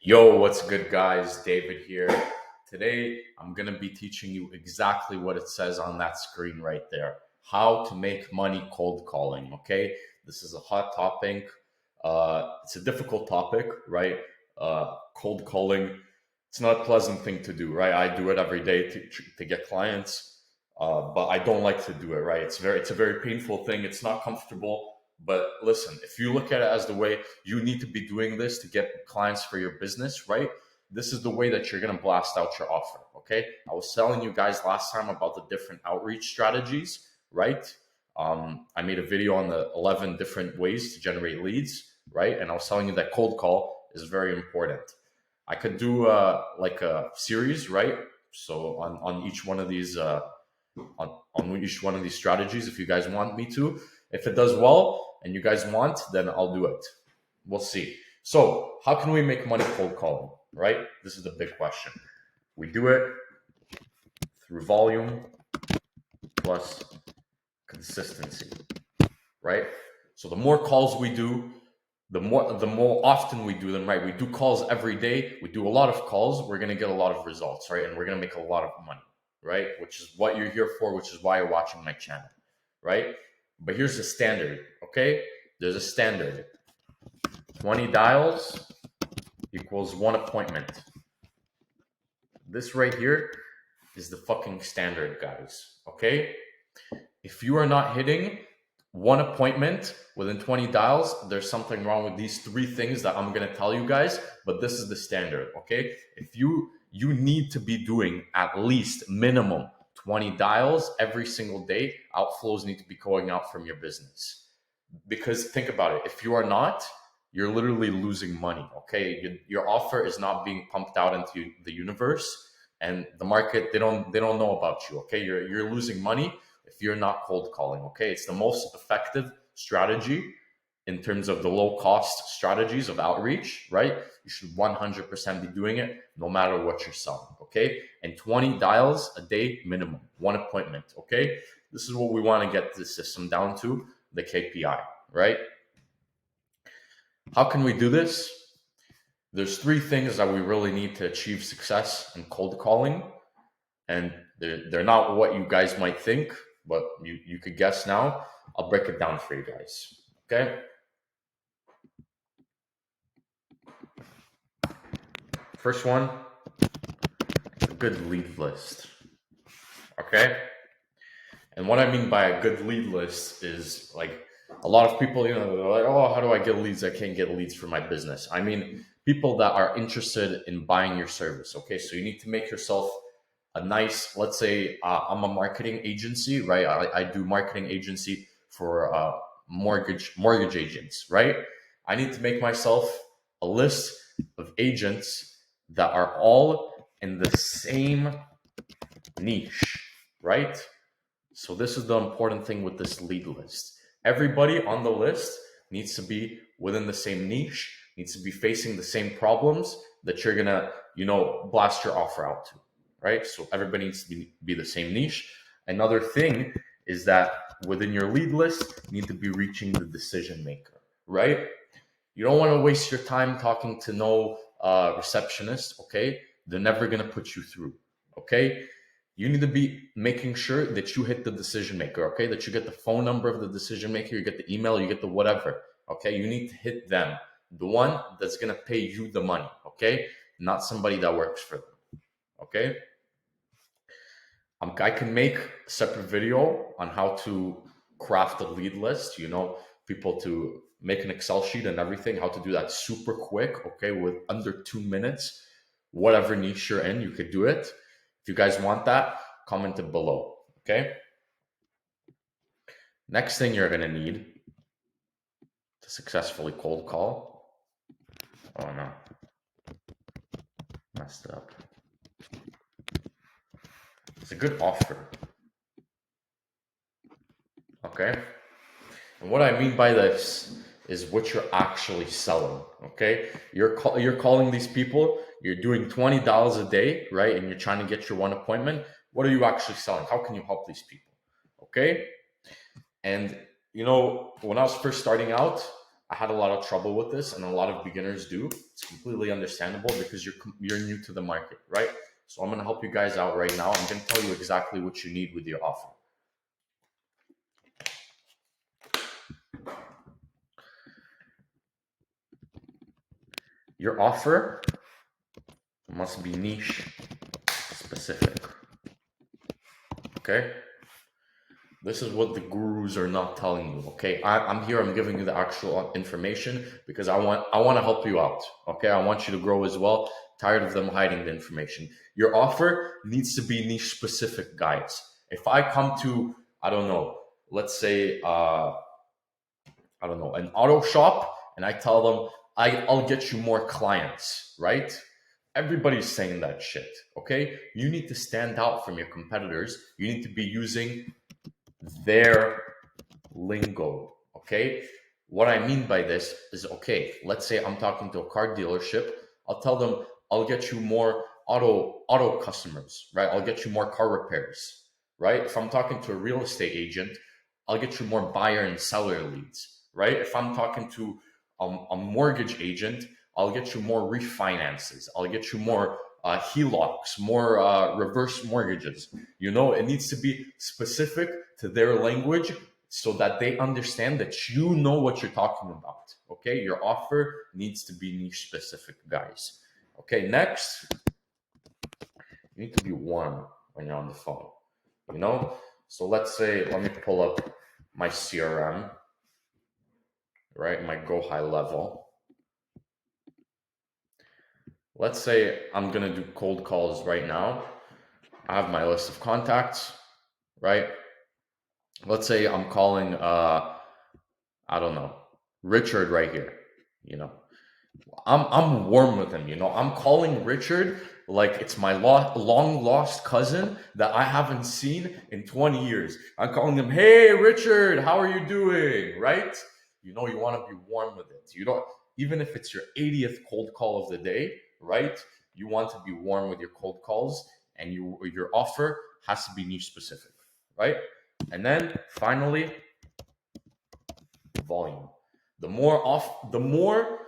Yo, what's good, guys? David here. Today, I'm going to be teaching you exactly what it says on that screen right there. How to make money cold calling, okay? This is a hot topic. It's a difficult topic, right? Cold calling, it's not a pleasant thing to do, right? I do it every day to get clients, but I don't like to do it, right? It's a very painful thing. It's not comfortable. But listen, if you look at it as the way you need to be doing this to get clients for your business, right? This is the way that you're going to blast out your offer. Okay. I was telling you guys last time about the different outreach strategies, right? I made a video on the 11 different ways to generate leads, right? And I was telling you that cold call is very important. I could do like a series, right? So on each one of these, on each one of these strategies, if you guys want me to. If it does well and you guys want, then I'll do it. We'll see. So how can we make money cold calling, right? This is the big question. We do it through volume plus consistency, right? So the more calls we do, the more often we do them, right? We do calls every day. We do a lot of calls. We're going to get a lot of results, right? And we're going to make a lot of money, right? Which is what you're here for, which is why you're watching my channel, right? But here's the standard, okay? There's a standard. 20 dials equals 1 appointment. This right here is the fucking standard, guys, okay? If you are not hitting 1 appointment within 20 dials, there's something wrong with these 3 things that I'm gonna tell you guys, but this is the standard, okay? If you need to be doing at least minimum 20 dials every single day, outflows need to be going out from your business. Because think about it, if you are not, you're literally losing money, okay? Your offer is not being pumped out into the universe, and the market, they don't know about you, okay? You're losing money if you're not cold calling, okay? It's the most effective strategy in terms of the low cost strategies of outreach, right? You should 100% be doing it no matter what you're selling, okay? And 20 dials a day minimum, 1 appointment, okay? This is what we want to get the system down to, the KPI, right? How can we do this? There's 3 things that we really need to achieve success in cold calling, and they're not what you guys might think, but you could guess now. I'll break it down for you guys, okay? First one, a good lead list, okay? And what I mean by a good lead list is, like, a lot of people, they're like, oh, how do I get leads? I can't get leads for my business. I mean, people that are interested in buying your service, okay? So you need to make yourself a nice, let's say I'm a marketing agency, right? I do marketing agency for mortgage agents, right? I need to make myself a list of agents that are all in the same niche, right? So this is the important thing with this lead list. Everybody on the list needs to be within the same niche, needs to be facing the same problems that you're gonna, blast your offer out to, right? So everybody needs to be the same niche. Another thing is that within your lead list, you need to be reaching the decision maker, right? You don't want to waste your time talking to no receptionist, okay? They're never gonna put you through, okay? You need to be making sure that you hit the decision maker, okay? That you get the phone number of the decision maker, you get the email, you get the whatever, okay? You need to hit them, the one that's gonna pay you the money, okay? Not somebody that works for them, okay? I can make a separate video on how to craft a lead list, people to make an Excel sheet and everything, how to do that super quick, okay? With under 2 minutes, whatever niche you're in, you could do it. If you guys want that, comment it below, okay? Next thing you're gonna need to successfully cold call. Oh no, messed up. It's a good offer, okay? And what I mean by this is what you're actually selling, okay? You're calling these people, you're doing $20 a day, right? And you're trying to get your 1 appointment. What are you actually selling? How can you help these people, okay? And when I was first starting out, I had a lot of trouble with this, and a lot of beginners do. It's completely understandable because you're new to the market, right? So I'm gonna help you guys out right now. I'm gonna tell you exactly what you need with your offer. Your offer must be niche specific. Okay? This is what the gurus are not telling you. Okay, I'm here. I'm giving you the actual information because I want to help you out. Okay, I want you to grow as well. Tired of them hiding the information. Your offer needs to be niche specific, guys. If I come to, I don't know, let's say I don't know, an auto shop, and I tell them I'll get you more clients, right? Everybody's saying that shit. Okay, you need to stand out from your competitors. You need to be using their lingo. Okay, what I mean by this is, okay, let's say I'm talking to a car dealership. I'll tell them I'll get you more auto customers, right? I'll get you more car repairs, right? If I'm talking to a real estate agent, I'll get you more buyer and seller leads, right? If I'm talking to a mortgage agent, I'll get you more refinances. I'll get you more HELOCs, more reverse mortgages. You know, it needs to be specific to their language so that they understand that you know what you're talking about. Okay, your offer needs to be niche specific, guys. Okay, next, you need to be warm when you're on the phone. You know, so let's say, let me pull up my CRM, right? My Go High level. Let's say I'm gonna do cold calls right now. I have my list of contacts, right? Let's say I'm calling, I don't know, Richard right here. You know, I'm warm with him. You know, I'm calling Richard like it's my long lost cousin that I haven't seen in 20 years. I'm calling him, hey Richard, how are you doing? Right? You know, you want to be warm with it. You don't, even if it's your 80th cold call of the day, right? You want to be warm with your cold calls, and your offer has to be niche specific, right? And then finally, volume. The more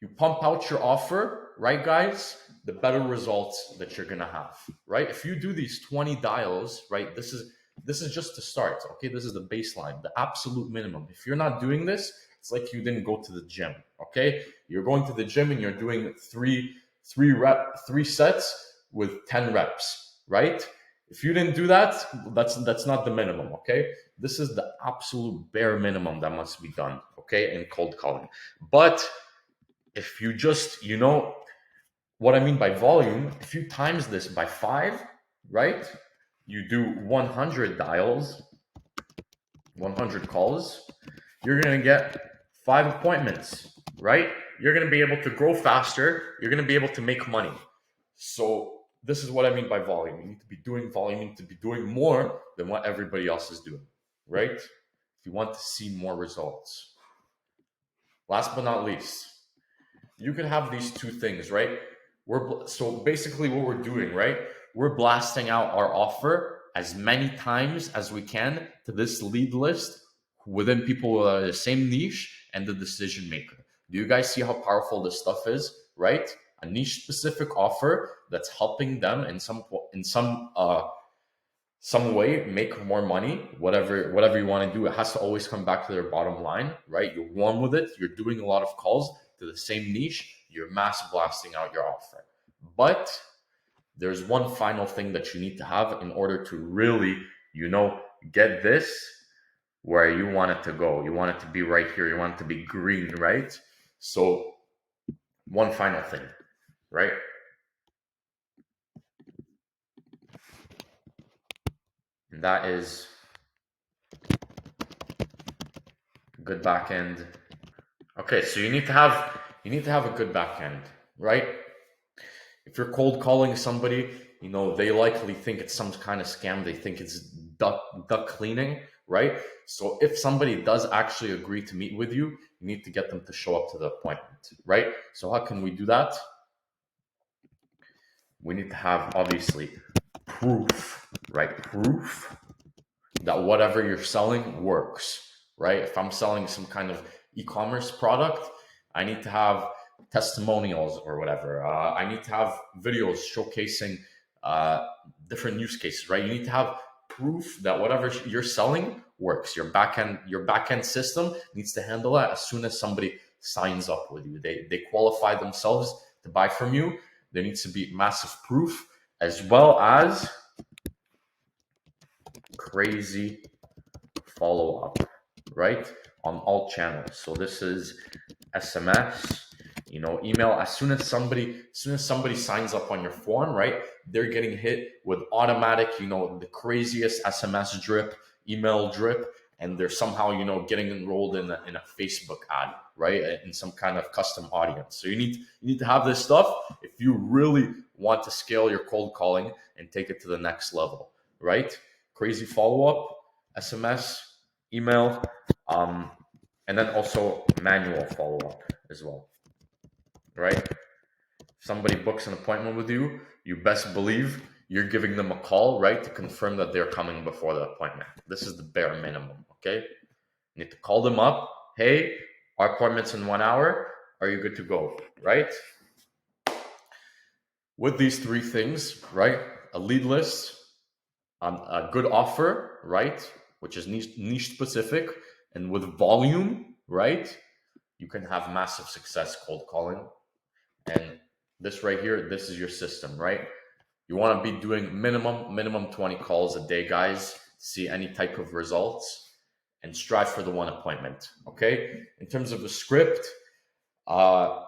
you pump out your offer, right, guys, the better results that you're gonna have, right? If you do these 20 dials, right, this is just to start. Okay, this is the baseline, the absolute minimum. If you're not doing this, it's like you didn't go to the gym. Okay, you're going to the gym and you're doing three sets with 10 reps, right? If you didn't do that, that's not the minimum. Okay, this is the absolute bare minimum that must be done. Okay, in cold calling. But if you just, you know, what I mean by volume, if you times this by 5, right? You do 100 dials, 100 calls, you're going to get 5 appointments, right? You're going to be able to grow faster. You're going to be able to make money. So this is what I mean by volume. You need to be doing volume. You need to be doing more than what everybody else is doing, right? If you want to see more results. Last but not least, you can have these two things, right? So basically what we're doing, right? We're blasting out our offer as many times as we can to this lead list within people with the same niche and the decision maker. Do you guys see how powerful this stuff is, right? A niche specific offer that's helping them in some way make more money. Whatever you want to do, it has to always come back to their bottom line, right? You're warm with it. You're doing a lot of calls to the same niche. You're mass blasting out your offer. But there's one final thing that you need to have in order to really, you know, get this where you want it to go. You want it to be right here. You want it to be green, right? So one final thing, right? And that is good back end. Okay, so you need to have a good back end, right? If you're cold calling somebody, you know, they likely think it's some kind of scam. They think it's duck cleaning, right? So if somebody does actually agree to meet with you, you need to get them to show up to the appointment, right? So how can we do that? We need to have, obviously, proof, right? Proof that whatever you're selling works, right? If I'm selling some kind of e-commerce product, I need to have testimonials or whatever. I need to have videos showcasing different use cases, right? You need to have proof that whatever you're selling works. Your backend system needs to handle that as soon as somebody signs up with you. They qualify themselves to buy from you. There needs to be massive proof, as well as crazy follow up, right? On all channels. So this is SMS, email. As soon as somebody signs up on your form, right, they're getting hit with automatic, the craziest SMS drip, email drip, and they're somehow, getting enrolled in a Facebook ad, right, in some kind of custom audience. So you need to have this stuff if you really want to scale your cold calling and take it to the next level, right? Crazy follow up, SMS, email, and then also manual follow up as well, right? If somebody books an appointment with you, you best believe you're giving them a call, right, to confirm that they're coming before the appointment. This is the bare minimum, okay? You need to call them up. Hey, our appointment's in 1 hour. Are you good to go, right? With these three things, right, a lead list, a good offer, right, which is niche specific, and with volume, right, you can have massive success cold calling. And this right here, this is your system, right? You want to be doing minimum 20 calls a day, guys, to see any type of results, and strive for the one appointment. Okay. In terms of the script,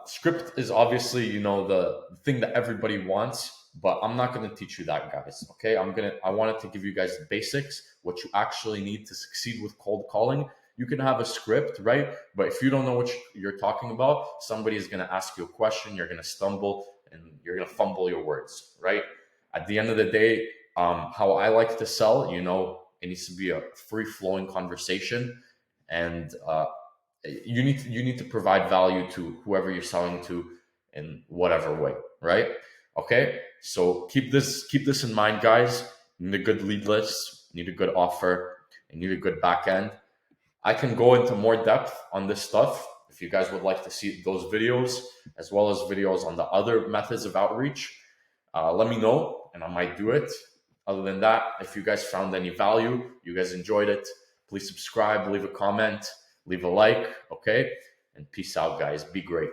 script is obviously, the thing that everybody wants, but I'm not going to teach you that, guys. Okay. I wanted to give you guys the basics, what you actually need to succeed with cold calling. You can have a script, right? But if you don't know what you're talking about, somebody is going to ask you a question, you're going to stumble, and you're going to fumble your words, right? At the end of the day, how I like to sell, it needs to be a free-flowing conversation, and you need to provide value to whoever you're selling to in whatever way, right? Okay, so keep this in mind, guys. You need a good lead list, you need a good offer, and you need a good back end. I can go into more depth on this stuff if you guys would like to see those videos, as well as videos on the other methods of outreach. Let me know and I might do it. Other than that, if you guys found any value, you guys enjoyed it, please subscribe, leave a comment, leave a like, okay? And peace out, guys. Be great.